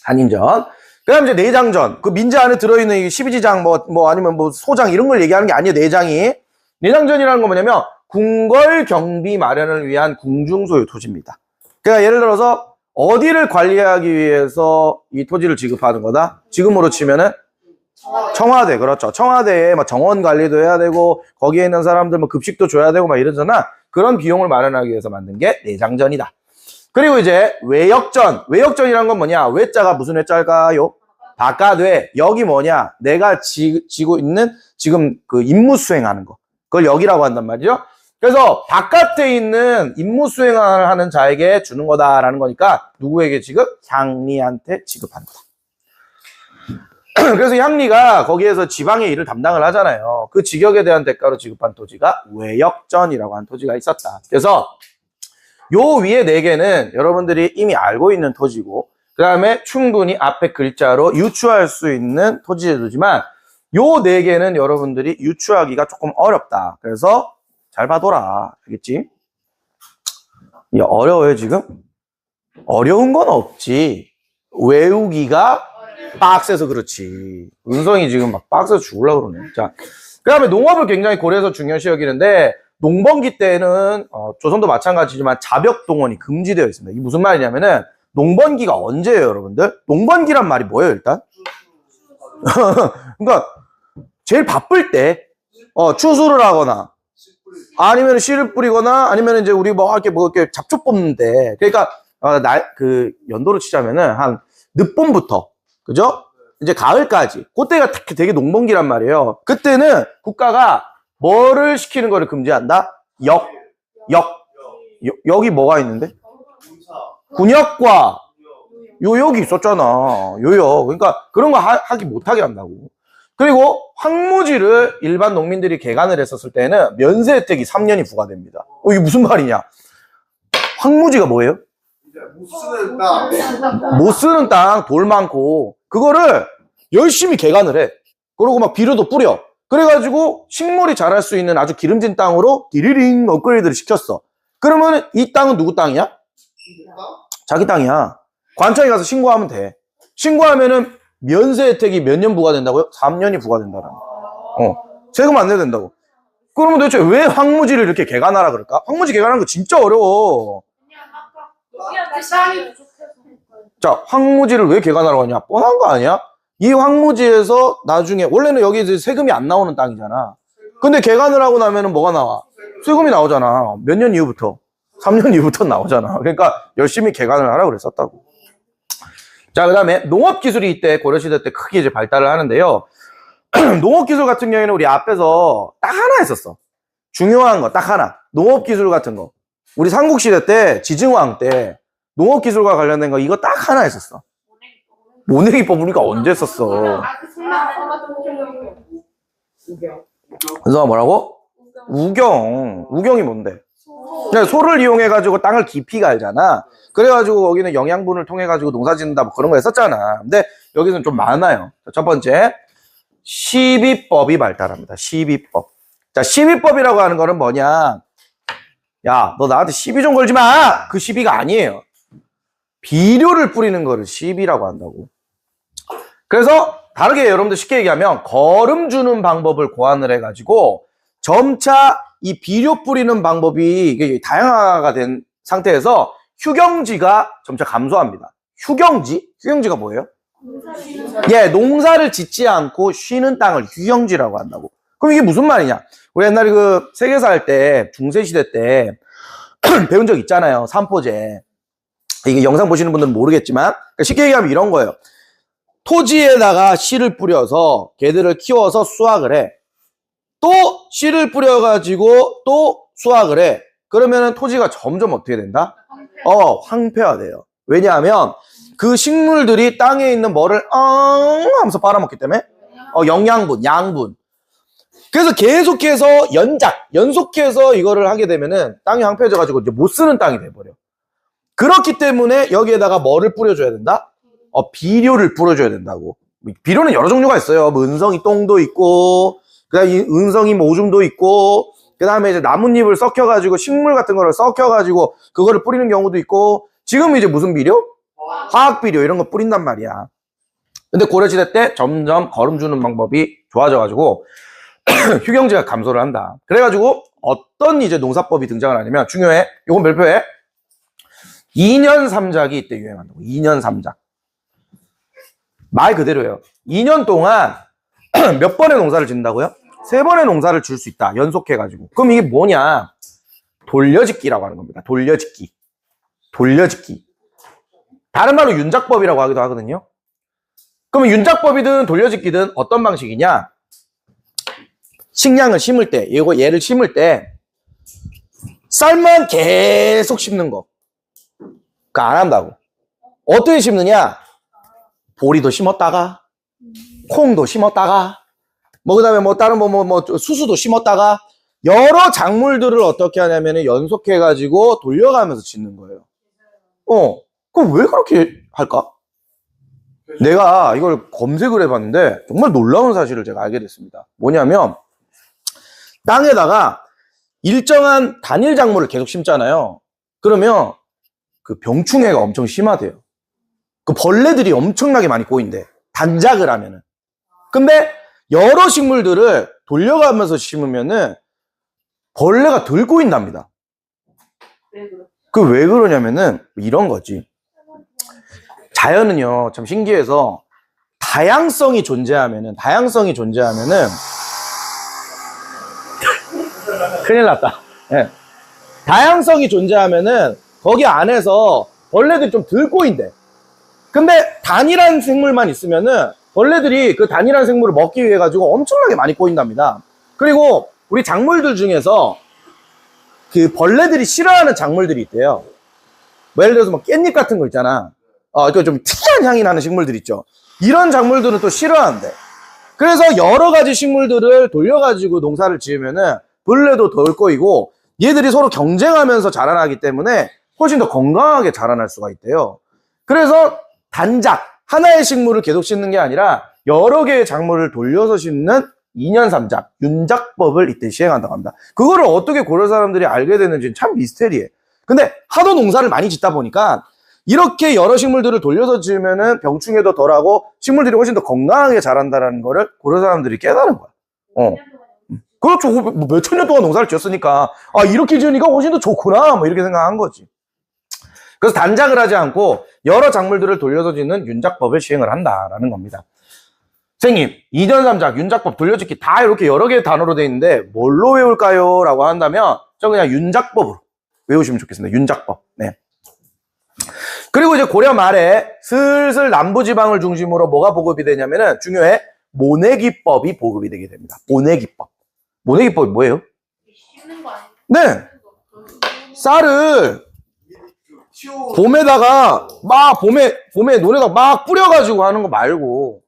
한인전. 그 다음 이제 내장전. 그 민재 안에 들어있는 이 12지장 아니면 소장 이런 걸 얘기하는 게 아니에요. 내장이. 내장전이라는 건 뭐냐면 궁궐 경비 마련을 위한 궁중소유 토지입니다. 그러니까 예를 들어서 어디를 관리하기 위해서 이 토지를 지급하는 거다? 지금으로 치면은 청와대. 그렇죠. 청와대에 정원 관리도 해야 되고 거기에 있는 사람들 급식도 줘야 되고 이러잖아. 그런 비용을 마련하기 위해서 만든 게 내장전이다. 그리고 이제 외역전. 외역전이란 건 뭐냐? 외자가 무슨 외자일까요? 바깥외. 여기 뭐냐? 내가 지고 있는 지금 그 임무 수행하는 거. 그걸 여기라고 한단 말이죠. 그래서 바깥에 있는 임무 수행을 하는 자에게 주는 거다라는 거니까 누구에게 지급? 향리한테 지급하는 거다. 그래서 향리가 거기에서 지방의 일을 담당을 하잖아요. 그 직역에 대한 대가로 지급한 토지가 외역전이라고 한 토지가 있었다. 그래서 요 위에 4개는 여러분들이 이미 알고 있는 토지고, 그 다음에 충분히 앞에 글자로 유추할 수 있는 토지 제도지만 요 4개는 여러분들이 유추하기가 조금 어렵다. 그래서 잘 봐둬라. 알겠지? 이 어려워요 지금? 어려운 건 없지. 외우기가 빡세서 그렇지. 은성이 지금 막 빡세서 죽으려고 그러네. 자, 그 다음에 농업을 굉장히 고려해서 중요시 여기는데, 농번기 때는 조선도 마찬가지지만 자벽동원이 금지되어 있습니다. 이게 무슨 말이냐면은 농번기가 언제예요, 여러분들? 농번기란 말이 뭐예요, 일단? 그러니까 제일 바쁠 때 추수를 하거나 아니면 씨를 뿌리거나 아니면 이제 우리 뭐 이렇게 잡초 뽑는데, 그러니까 그 연도로 치자면은 한 늦봄부터, 그죠? 이제 가을까지 그때가 되게 농번기란 말이에요. 그때는 국가가 뭐를 시키는 거를 금지한다? 여기 뭐가 있는데? 군역과 요역이 있었잖아. 요역. 그러니까 그런 거 하기 못하게 한다고. 그리고 황무지를 일반 농민들이 개간을 했었을 때는 면세 혜택이 3년이 부과됩니다. 이게 무슨 말이냐? 황무지가 뭐예요? 못 쓰는 땅. 못 쓰는 땅, 돌 많고, 그거를 열심히 개간을 해. 그러고 막 비료도 뿌려. 그래가지고 식물이 자랄 수 있는 아주 기름진 땅으로 디리링 업그레이드를 시켰어. 그러면 이 땅은 누구 땅이야? 자기 땅이야. 관청에 가서 신고하면 돼. 신고하면은 면세 혜택이 몇 년 부과된다고요? 3년이 부과된다라는 거. 세금 안 내야 된다고. 그러면 도대체 왜 황무지를 이렇게 개간하라 그럴까? 황무지 개간하는 거 진짜 어려워. 자, 황무지를 왜 개간하라고 하냐? 뻔한 거 아니야? 이 황무지에서 나중에, 원래는 여기 이제 세금이 안 나오는 땅이잖아. 근데 개간을 하고 나면은 뭐가 나와? 세금이 나오잖아. 몇 년 이후부터? 3년 이후부터 나오잖아. 그러니까 열심히 개간을 하라고 그랬었다고. 자, 그 다음에 농업기술이 이때 고려시대 때 크게 이제 발달을 하는데요. 농업기술 같은 경우에는 우리 앞에서 딱 하나 했었어. 중요한 거 딱 하나. 농업기술 같은 거. 우리 삼국시대 때, 지증왕 때 농업기술과 관련된 거 이거 딱 하나 했었어. 모내기법 우리가 언제 했었어? 그래서 뭐라고? 우경이 뭔데? 그냥 소를 이용해가지고 땅을 깊이 갈잖아. 그래가지고 거기는 영양분을 통해가지고 농사 짓는다 뭐 그런 거 했었잖아. 근데 여기서는 좀 많아요. 첫 번째, 시비법이 발달합니다. 시비법. 자, 시비법이라고 하는 거는 뭐냐? 야, 너 나한테 시비 좀 걸지 마! 그 시비가 아니에요. 비료를 뿌리는 거를 시비라고 한다고. 그래서 다르게 여러분들 쉽게 얘기하면 거름 주는 방법을 고안을 해가지고 점차 이 비료 뿌리는 방법이 이게 다양화가 된 상태에서 휴경지가 점차 감소합니다. 휴경지가 뭐예요? 예, 농사를 짓지 않고 쉬는 땅을 휴경지라고 한다고. 그럼 이게 무슨 말이냐? 우리 옛날에 그 세계사 할 때 중세시대 때 배운 적 있잖아요. 삼포제. 이게 영상 보시는 분들은 모르겠지만 쉽게 얘기하면 이런 거예요. 토지에다가 씨를 뿌려서 걔들을 키워서 수확을 해. 또 씨를 뿌려가지고 또 수확을 해. 그러면은 토지가 점점 어떻게 된다? 황폐화돼요. 왜냐하면 그 식물들이 땅에 있는 뭐를 하면서 빨아먹기 때문에 영양분, 양분. 그래서 계속해서 연속해서 이거를 하게 되면은 땅이 황폐해져가지고 이제 못 쓰는 땅이 돼버려. 그렇기 때문에 여기에다가 뭐를 뿌려줘야 된다? 비료를 뿌려줘야 된다고. 비료는 여러 종류가 있어요. 뭐 은성이 똥도 있고, 그 다음에 은성이 뭐 오줌도 있고, 그 다음에 이제 나뭇잎을 썩혀가지고 식물 같은 거를 썩혀가지고 그거를 뿌리는 경우도 있고, 지금 이제 무슨 비료? 화학비료 이런 거 뿌린단 말이야. 근데 고려시대 때 점점 거름 주는 방법이 좋아져가지고 휴경지가 감소를 한다. 그래가지고 어떤 이제 농사법이 등장을 하냐면 중요해. 요건 별표해. 2년 3작이 이때 유행한다고. 2년 3작. 말 그대로예요. 2년 동안 몇 번의 농사를 짓는다고요? 3번의 농사를 질 수 있다. 연속해가지고. 그럼 이게 뭐냐? 돌려짓기라고 하는 겁니다. 돌려짓기. 돌려짓기. 다른 말로 윤작법이라고 하기도 하거든요. 그러면 윤작법이든 돌려짓기든 어떤 방식이냐? 식량을 심을 때, 얘를 심을 때 쌀만 계속 심는 거. 그거 안 한다고. 어떻게 심느냐? 보리도 심었다가 콩도 심었다가 뭐 그다음에 뭐 다른 뭐 수수도 심었다가 여러 작물들을 어떻게 하냐면은 연속해 가지고 돌려가면서 짓는 거예요. 그럼 왜 그렇게 할까? 내가 이걸 검색을 해봤는데 정말 놀라운 사실을 제가 알게 됐습니다. 뭐냐면 땅에다가 일정한 단일 작물을 계속 심잖아요. 그러면 그 병충해가 엄청 심하대요. 그 벌레들이 엄청나게 많이 꼬인대. 단작을 하면은. 근데 여러 식물들을 돌려가면서 심으면은 벌레가 덜 꼬인답니다. 왜 그래? 그 왜 그러냐면은 이런 거지. 자연은요, 참 신기해서 다양성이 존재하면은 큰일 났다. 예. 다양성이 존재하면은 거기 안에서 벌레들이 좀 덜 꼬인대. 근데 단일한 생물만 있으면은 벌레들이 그 단일한 생물을 먹기 위해 가지고 엄청나게 많이 꼬인답니다. 그리고 우리 작물들 중에서 그 벌레들이 싫어하는 작물들이 있대요. 뭐 예를 들어서 뭐 깻잎 같은 거 있잖아. 그 좀 특이한 향이 나는 식물들 있죠. 이런 작물들은 또 싫어한대. 그래서 여러 가지 식물들을 돌려가지고 농사를 지으면은 벌레도 덜 꼬이고 얘들이 서로 경쟁하면서 자라나기 때문에 훨씬 더 건강하게 자라날 수가 있대요. 그래서 단작, 하나의 식물을 계속 심는 게 아니라 여러 개의 작물을 돌려서 심는 2년 3작, 윤작법을 이때 시행한다고 합니다. 그거를 어떻게 고려 사람들이 알게 됐는지는 참 미스테리해. 근데 하도 농사를 많이 짓다 보니까 이렇게 여러 식물들을 돌려서 지으면은 병충해도 덜하고 식물들이 훨씬 더 건강하게 자란다는 거를 고려 사람들이 깨달은 거야. 그렇죠. 뭐 몇천 년 동안 농사를 지었으니까 이렇게 지으니까 훨씬 더 좋구나 뭐 이렇게 생각한 거지. 그래서 단작을 하지 않고 여러 작물들을 돌려서 짓는 윤작법을 시행을 한다라는 겁니다. 선생님, 2년 3작, 윤작법, 돌려짓기 다 이렇게 여러 개의 단어로 돼 있는데 뭘로 외울까요? 라고 한다면 저 그냥 윤작법으로 외우시면 좋겠습니다. 윤작법. 네. 그리고 이제 고려 말에 슬슬 남부지방을 중심으로 뭐가 보급이 되냐면은 중요해. 모내기법이 보급이 되게 됩니다. 모내기법. 모내기법이 뭐예요? 씹는 거 아니야? 네. 쌀을 봄에다가 막 봄에 논에다가 막 뿌려가지고 하는 거 말고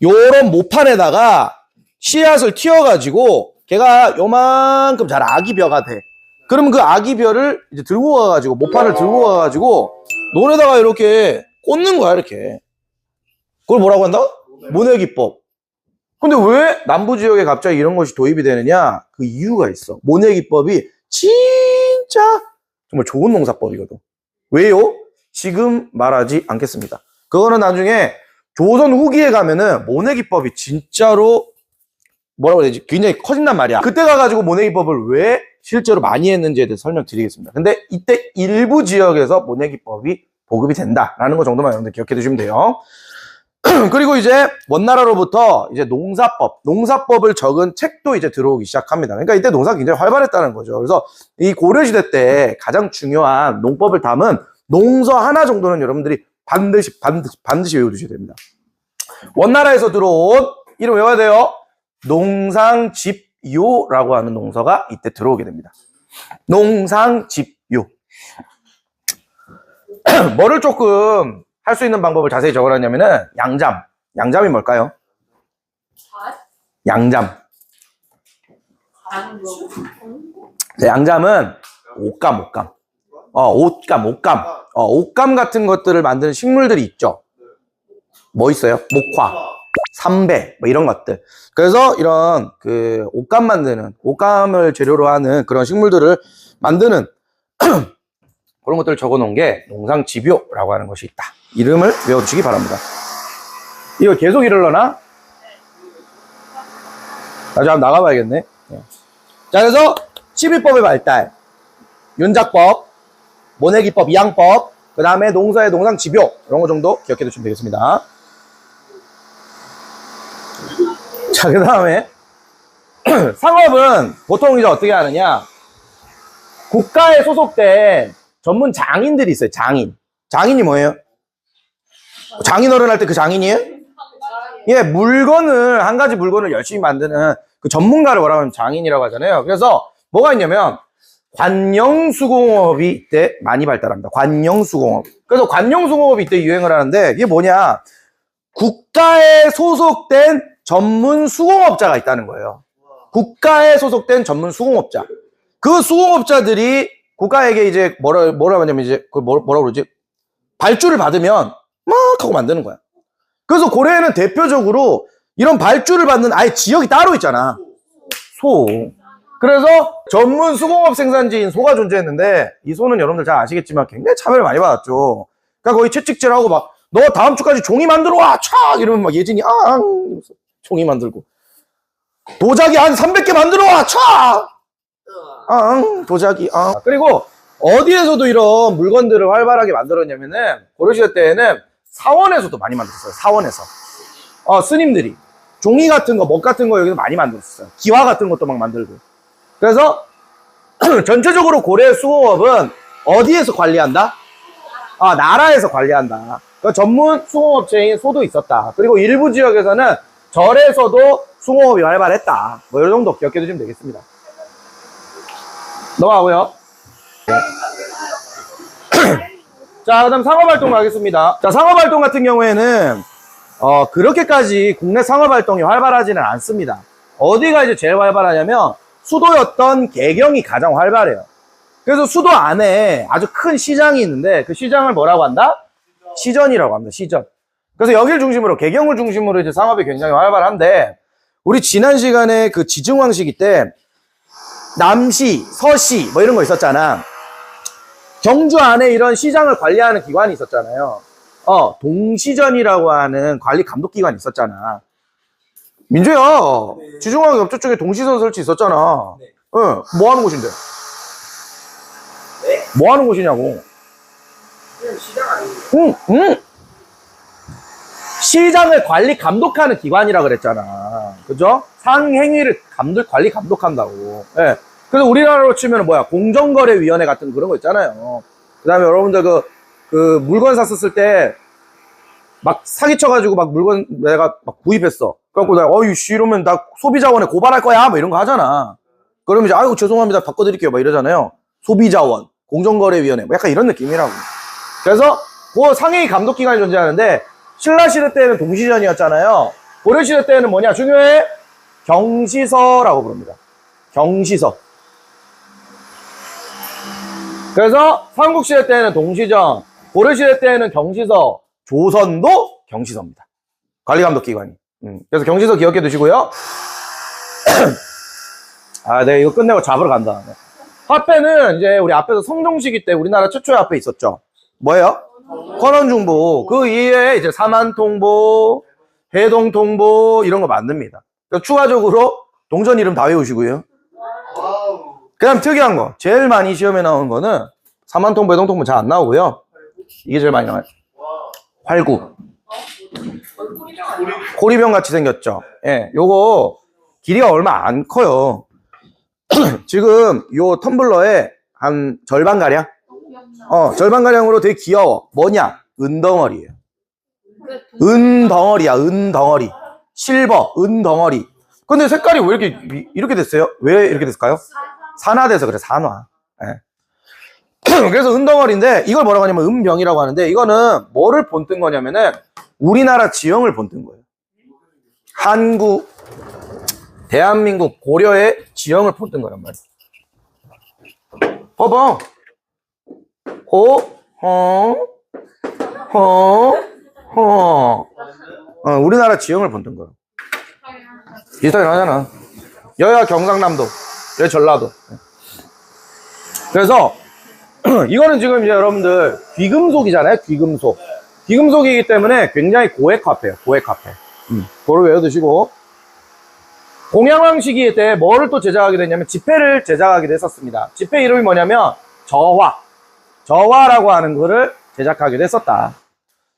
요런 모판에다가 씨앗을 틔워가지고 걔가 요만큼 잘 아기벼가 돼. 그러면 그 아기벼를 이제 들고 가가지고 모판을 들고 가가지고 논에다가 이렇게 꽂는 거야 이렇게. 그걸 뭐라고 한다? 모내기법. 근데 왜 남부지역에 갑자기 이런 것이 도입이 되느냐? 그 이유가 있어. 모내기법이 진짜 정말 좋은 농사법이거든. 왜요? 지금 말하지 않겠습니다. 그거는 나중에 조선 후기에 가면은 모내기법이 진짜로 뭐라고 해야 되지? 굉장히 커진단 말이야. 그때 가가지고 모내기법을 왜 실제로 많이 했는지에 대해서 설명드리겠습니다. 근데 이때 일부 지역에서 모내기법이 보급이 된다라는 거 정도만 여러분들 기억해 두시면 돼요. 그리고 이제 원나라로부터 이제 농사법을 적은 책도 이제 들어오기 시작합니다. 그러니까 이때 농사가 굉장히 활발했다는 거죠. 그래서 이 고려시대 때 가장 중요한 농법을 담은 농서 하나 정도는 여러분들이 반드시 외워두셔야 됩니다. 원나라에서 들어온 이름 외워야 돼요. 농상집요라고 하는 농서가 이때 들어오게 됩니다. 농상집요. 뭐를 조금 할 수 있는 방법을 자세히 적어놨냐면은 양잠이 뭘까요? 양잠. 양잠은 옷감. 옷감 같은 것들을 만드는 식물들이 있죠. 뭐 있어요? 목화, 삼배, 뭐 이런 것들. 그래서 이런 그 옷감을 재료로 하는 그런 식물들을 만드는 그런 것들을 적어 놓은 게 농상집요라고 하는 것이 있다. 이름을 외워주시기 바랍니다. 이거 계속 이럴려나? 나중에 한번 나가봐야겠네. 자, 그래서 12법의 발달, 윤작법, 모내기법, 이양법, 그 다음에 농사의 농상집요 이런 거 정도 기억해 두시면 되겠습니다. 자, 그 다음에 상업은 보통 이제 어떻게 하느냐? 국가에 소속된 전문 장인들이 있어요. 장인이 뭐예요? 장인어른 할 때 그 장인이에요? 예, 물건을, 한 가지 물건을 열심히 만드는 그 전문가를 뭐라고 하면 장인이라고 하잖아요. 그래서 뭐가 있냐면, 관영수공업이 이때 많이 발달합니다. 관영수공업. 그래서 관영수공업이 이때 유행을 하는데, 이게 뭐냐? 국가에 소속된 전문 수공업자가 있다는 거예요. 국가에 소속된 전문 수공업자. 그 수공업자들이 국가에게 이제 뭐라고 하냐면 이제, 뭐라고 그러지? 발주를 받으면 막 하고 만드는 거야. 그래서 고려에는 대표적으로 이런 발주를 받는 아예 지역이 따로 있잖아. 소. 그래서 전문 수공업 생산지인 소가 존재했는데, 이 소는 여러분들 잘 아시겠지만 굉장히 차별을 많이 받았죠. 그러니까 거의 채찍질하고 막, 너 다음 주까지 종이 만들어 와! 촥! 이러면 막 예진이 종이 만들고. 도자기 한 300개 만들어 와! 촥! 도자기, 그리고 어디에서도 이런 물건들을 활발하게 만들었냐면은, 고려시대 때에는 사원에서도 많이 만들었어요. 사원에서. 스님들이. 종이 같은 거, 먹 같은 거 여기서 많이 만들었어요. 기와 같은 것도 막 만들고. 그래서, 전체적으로 고려의 수공업은 어디에서 관리한다? 나라에서 관리한다. 그러니까 전문 수공업체인 소도 있었다. 그리고 일부 지역에서는 절에서도 수공업이 활발했다. 뭐, 이 정도 기억해 두시면 되겠습니다. 넘어가고요. 자, 그 다음 상업활동 가겠습니다. 자, 상업활동 같은 경우에는, 그렇게까지 국내 상업활동이 활발하지는 않습니다. 어디가 이제 제일 활발하냐면, 수도였던 개경이 가장 활발해요. 그래서 수도 안에 아주 큰 시장이 있는데, 그 시장을 뭐라고 한다? 시전이라고 합니다. 시전. 그래서 여길 중심으로, 개경을 중심으로 이제 상업이 굉장히 활발한데, 우리 지난 시간에 그 지증왕 시기 때, 남시, 서시, 뭐 이런 거 있었잖아. 경주 안에 이런 시장을 관리하는 기관이 있었잖아요. 동시전이라고 하는 관리 감독기관이 있었잖아. 민주야, 네. 지중왕 옆 쪽에 동시전 설치 있었잖아. 네. 응, 뭐 하는 곳인데? 네? 뭐 하는 곳이냐고. 그냥 시장 아니에요? 응. 시장을 관리 감독하는 기관이라 그랬잖아. 그죠? 상행위를 관리 감독한다고. 예. 네. 그래서 우리나라로 치면 뭐야? 공정거래위원회 같은 그런 거 있잖아요. 그 다음에 여러분들 그 물건 샀었을 때 막 사기쳐가지고 막 물건 내가 막 구입했어. 그래갖고 내가 어이씨 이러면 나 소비자원에 고발할 거야. 뭐 이런 거 하잖아. 그러면 이제 아이고 죄송합니다. 바꿔드릴게요. 막 이러잖아요. 소비자원, 공정거래위원회 뭐 약간 이런 느낌이라고. 그래서 그 상행위 감독기관이 존재하는데 신라시대 때는 동시전이었잖아요. 고려시대 때는 뭐냐? 중요해? 경시서라고 부릅니다. 경시서. 그래서 삼국시대 때는 동시전, 고려시대 때는 경시서, 조선도 경시서입니다. 관리감독기관이. 그래서 경시서 기억해 두시고요. 네, 이거 끝내고 잡으러 간다. 네. 화폐는 이제 우리 앞에서 성종시기 때 우리나라 최초의 화폐 있었죠. 뭐예요? 권원중보. 그 이외에 이제 사만통보, 해동통보 이런 거 만듭니다. 그래서 추가적으로 동전 이름 다 외우시고요. 그 다음 특이한 거. 제일 많이 시험에 나오는 거는 사만통보, 해동통보 잘 안 나오고요. 이게 제일 많이 나와요. 활구. 고리병 같이 생겼죠. 예, 요거 길이가 얼마 안 커요. 지금 요 텀블러에 한 절반가량? 절반가량으로 되게 귀여워. 뭐냐? 은덩어리예요. 은덩어리야, 은덩어리. 실버, 은덩어리. 근데 색깔이 왜 이렇게 됐어요? 왜 이렇게 됐을까요? 산화돼서 그래, 산화. 예. 그래서 은덩어리인데, 이걸 뭐라고 하냐면 은병이라고 하는데, 이거는 뭐를 본뜬 거냐면은, 우리나라 지형을 본뜬 거예요. 한국, 대한민국 고려의 지형을 본뜬 거란 말이야. 봐봐. 우리나라 지형을 본뜬 거예요. 비슷하긴 하잖아. 여야 경상남도, 여기 전라도. 그래서 이거는 지금 이제 여러분들 귀금속이잖아요. 귀금속. 귀금속이기 때문에 굉장히 고액 화폐예요. 고액 화폐. 그걸 외워두시고. 공양왕 시기에 때 뭐를 또 제작하게 됐냐면 지폐를 제작하기도 했었습니다. 지폐 이름이 뭐냐면 저화라고 하는 거를 제작하기도 했었다.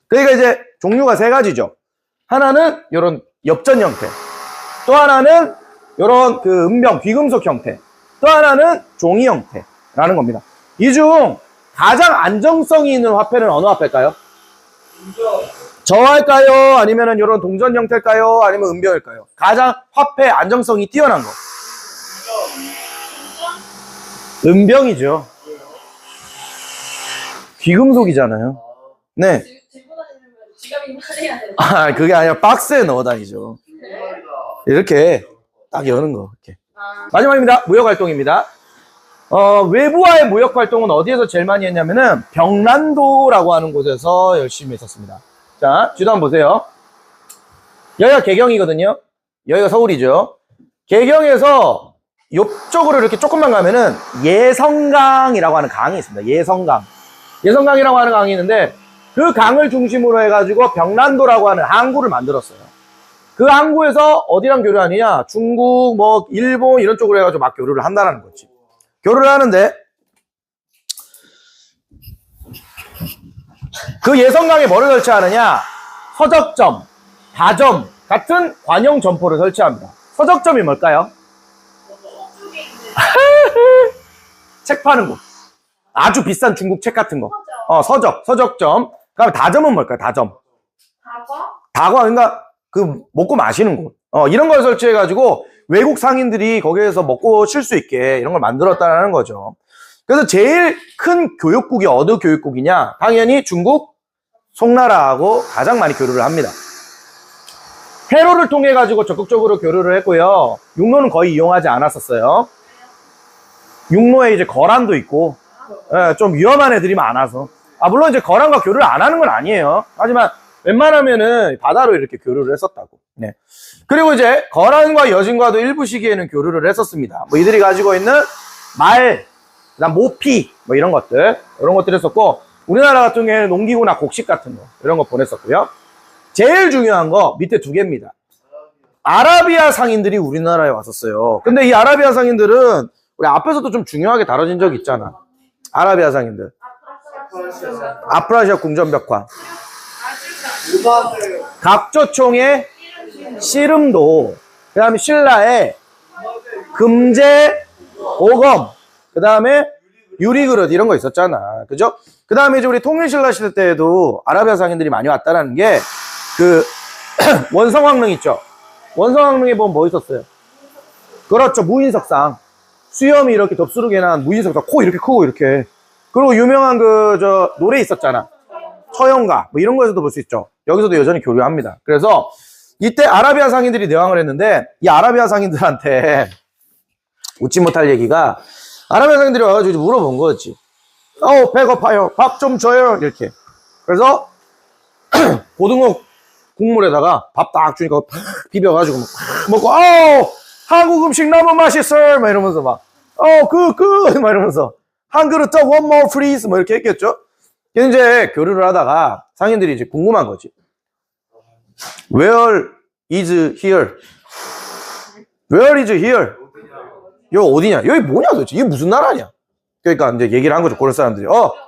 그러니까 이제 종류가 세 가지죠. 하나는 이런 엽전 형태, 또 하나는 이런 그 은병 귀금속 형태, 또 하나는 종이 형태라는 겁니다. 이 중 가장 안정성이 있는 화폐는 어느 화폐일까요? 저할까요? 아니면은 이런 동전 형태일까요? 아니면 은병일까요? 가장 화폐 안정성이 뛰어난 거. 은병이죠. 귀금속이잖아요. 네. 들고 다니면 지갑이 많아야 돼. 아, 그게 아니라 박스에 넣어 다니죠. 이렇게 딱 여는 거. 이렇게. 마지막입니다. 무역활동입니다. 외부와의 무역활동은 어디에서 제일 많이 했냐면은 병란도라고 하는 곳에서 열심히 했었습니다. 자, 지도 한번 보세요. 여기가 개경이거든요. 여기가 서울이죠. 개경에서 옆쪽으로 이렇게 조금만 가면은 예성강이라고 하는 강이 있습니다. 예성강. 예성강이라고 하는 강이 있는데 그 강을 중심으로 해가지고 병란도라고 하는 항구를 만들었어요. 그 항구에서 어디랑 교류하느냐? 중국, 뭐 일본 이런 쪽으로 해가지고 막 교류를 한다는 거지. 교류를 하는데 그 예성강에 뭐를 설치하느냐? 서적점, 다점 같은 관용 점포를 설치합니다. 서적점이 뭘까요? 책 파는 곳. 아주 비싼 중국 책 같은 거. 서적점. 그다음에 다점은 뭘까요? 다점. 다과, 그러니까 그 먹고 마시는 곳. 이런 걸 설치해가지고 외국 상인들이 거기에서 먹고 쉴 수 있게 이런 걸 만들었다는 거죠. 그래서 제일 큰 교육국이 어느 교육국이냐? 당연히 중국, 송나라하고 가장 많이 교류를 합니다. 회로를 통해 가지고 적극적으로 교류를 했고요. 육로는 거의 이용하지 않았었어요. 육로에 이제 거란도 있고, 좀 위험한 애들이 많아서. 물론 이제 거란과 교류를 안 하는 건 아니에요. 하지만 웬만하면은 바다로 이렇게 교류를 했었다고. 네. 그리고 이제 거란과 여진과도 일부 시기에는 교류를 했었습니다. 뭐 이들이 가지고 있는 말, 그다음 모피, 뭐 이런 것들 했었고, 우리나라 같은 경우에는 농기구나 곡식 같은 거 이런 거 보냈었고요. 제일 중요한 거 밑에 두 개입니다. 아라비아 상인들이 우리나라에 왔었어요. 근데 이 아라비아 상인들은 우리 앞에서도 좀 중요하게 다뤄진 적 있잖아. 아라비아 상인들. 아프라시아 궁전벽화. 각조총의 씨름도, 그 다음에 신라의 금제, 오검, 그 다음에 유리그릇 이런 거 있었잖아. 그죠? 그 다음에 이제 우리 통일신라 시대 때에도 아라비아 상인들이 많이 왔다라는 게 그 원성왕릉 있죠? 원성왕릉에 보면 뭐 있었어요? 그렇죠. 무인석상. 수염이 이렇게 덥수룩에 난 무인석상. 코 이렇게 크고 이렇게. 그리고 유명한 노래 있었잖아. 처형가. 뭐 이런 거에서도 볼 수 있죠. 여기서도 여전히 교류합니다. 그래서 이때 아라비아 상인들이 내왕을 했는데 이 아라비아 상인들한테 웃지 못할 얘기가 아라비아 상인들이 와가지고 물어본 거지. 배고파요. 밥 좀 줘요. 이렇게. 그래서 고등어 국물에다가 밥 딱 주니까 팍 비벼가지고 막 먹고 한국 음식 너무 맛있어 막 이러면서 막 막 이러면서 한 그릇 더 one more please 뭐 이렇게 했겠죠. 그래서 이제 교류를 하다가 상인들이 이제 궁금한 거지. Where is here? Where is here? 여기 어디냐? 여기 뭐냐 도대체? 이게 무슨 나라냐? 그러니까 이제 얘기를 한 거죠. 고려 사람들이.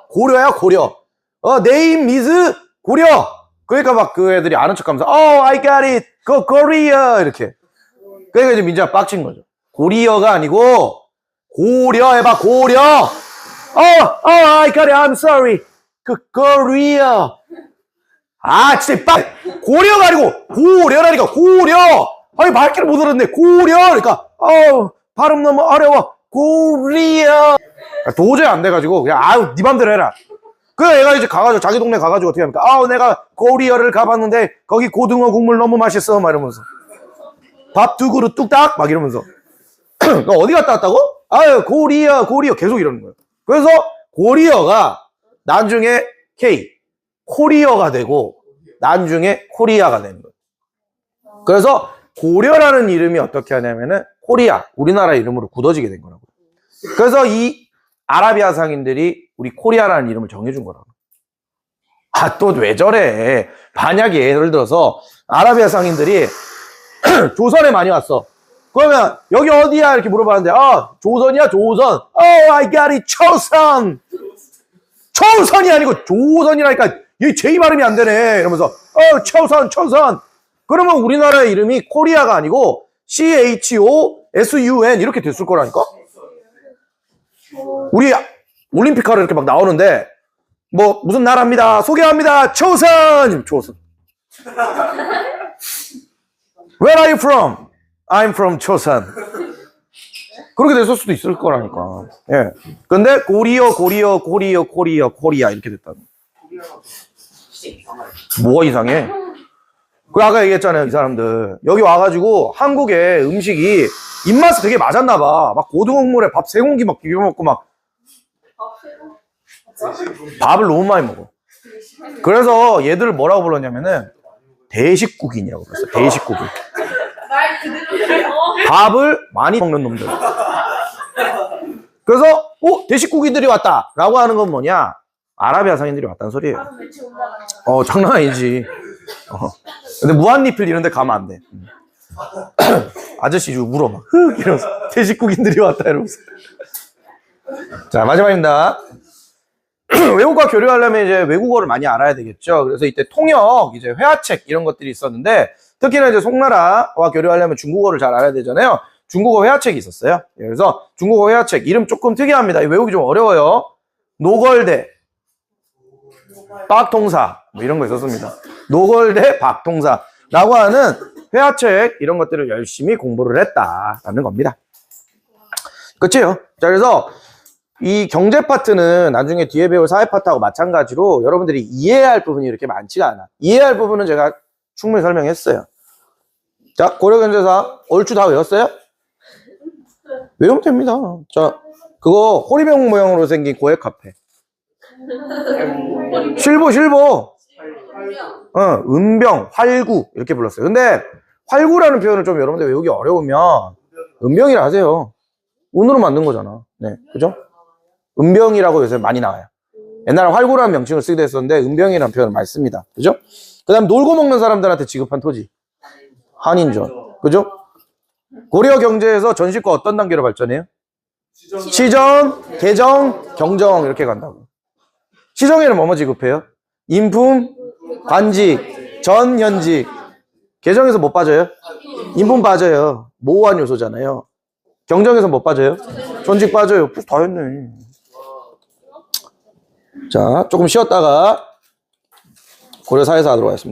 고려야 고려. name is 고려. 그러니까 막 그 애들이 아는 척 하면서 I got it. Korea 이렇게. 그러니까 이제 민지가 빡친 거죠. 고리어가 아니고 고려 해봐. 고려. I got it. I'm sorry. Korea. 진짜 고려가 아니고 고려라니까. 고려. 아니 말귀를 못 알았네. 고려. 그러니까 발음 너무 어려워. 고리어. 도저히 안 돼가지고 그냥 네 맘대로 해라. 그래 얘가 이제 가가지고 자기 동네 가가지고 어떻게 합니까? 내가 고리어를 가봤는데 거기 고등어 국물 너무 맛있어 막 이러면서 밥 두 그릇 뚝딱 막 이러면서 어디 갔다 왔다고? 고리어 계속 이러는 거예요. 그래서 고리어가 나중에 코리어가 되고 나중에 코리아가 되는 거예요. 그래서 고려라는 이름이 어떻게 하냐면은 코리아, 우리나라 이름으로 굳어지게 된 거라고요. 그래서 이 아라비아 상인들이 우리 코리아라는 이름을 정해준 거라고. 또 왜 저래? 만약에 예를 들어서 아라비아 상인들이 조선에 많이 왔어. 그러면 여기 어디야? 이렇게 물어봤는데 조선이야 조선. I got it. 초선. 초선이 아니고 조선이라니까 얘 제 발음이 안 되네. 이러면서 초선. 그러면 우리나라의 이름이 코리아가 아니고 CHOSUN 이렇게 됐을 거라니까. 올림픽하러 이렇게 막 나오는데 뭐 무슨 나라입니다. 소개합니다. 조선. 조선. Where are you from? I'm from 조선. 그렇게 됐을 수도 있을 거라니까. 예. 근데 코리아 이렇게 됐다. 뭐가 이상해? 그 아까 얘기했잖아요, 이 사람들. 여기 와가지고 한국의 음식이 입맛에 되게 맞았나 봐. 막 고등어물에 밥 3공기 막 비벼 먹고 막 밥을 너무 많이 먹어. 그래서 얘들을 뭐라고 불렀냐면은 대식국인이라고 불렀어. 대식국인. 말 그대로. 밥을 많이 먹는 놈들. 그래서 대식국인들이 왔다라고 하는 건 뭐냐? 아라비아 상인들이 왔다는 소리예요. 장난 아니지. 근데 무한리필 이런 데 가면 안 돼. 아저씨 울어 막 이러면서 대식국인들이 왔다 이러면서. 자, 마지막입니다. 외국과 교류하려면 이제 외국어를 많이 알아야 되겠죠. 그래서 이때 통역, 이제 회화책 이런 것들이 있었는데 특히나 이제 송나라와 교류하려면 중국어를 잘 알아야 되잖아요. 중국어 회화책이 있었어요. 그래서 중국어 회화책 이름 조금 특이합니다. 외우기 좀 어려워요. 노걸대, 박통사 뭐 이런 거 있었습니다. 노걸대, 박통사라고 하는 회화책 이런 것들을 열심히 공부를 했다라는 겁니다. 그치요? 자, 그래서 이 경제 파트는 나중에 뒤에 배울 사회 파트하고 마찬가지로 여러분들이 이해해야 할 부분이 이렇게 많지가 않아. 이해해야 할 부분은 제가 충분히 설명했어요. 자, 고려경제사 얼추 다 외웠어요? 외우면 됩니다. 자, 그거 호리병 모양으로 생긴 고액 카페. 실보. 은병, 활구 이렇게 불렀어요. 근데 활구라는 표현을 좀 여러분들 외우기 어려우면 은병이라 하세요. 운으로 만든 거잖아. 네, 그죠? 은병이라고 요새 많이 나와요. 옛날에 활구라는 명칭을 쓰기도 했었는데 은병이라는 표현을 많이 씁니다. 그죠? 그 다음 놀고 먹는 사람들한테 지급한 토지. 한인전. 그죠? 고려 경제에서 전시과 어떤 단계로 발전해요? 시정, 개정, 경정 이렇게 간다고. 시정에는 뭐뭐 지급해요? 인품, 관직, 전현직. 개정에서 못 빠져요? 인품 빠져요. 모호한 요소잖아요. 경정에서 못 빠져요? 전직 빠져요. 다 했네. 자, 조금 쉬었다가 고려 사회사 하도록 하겠습니다.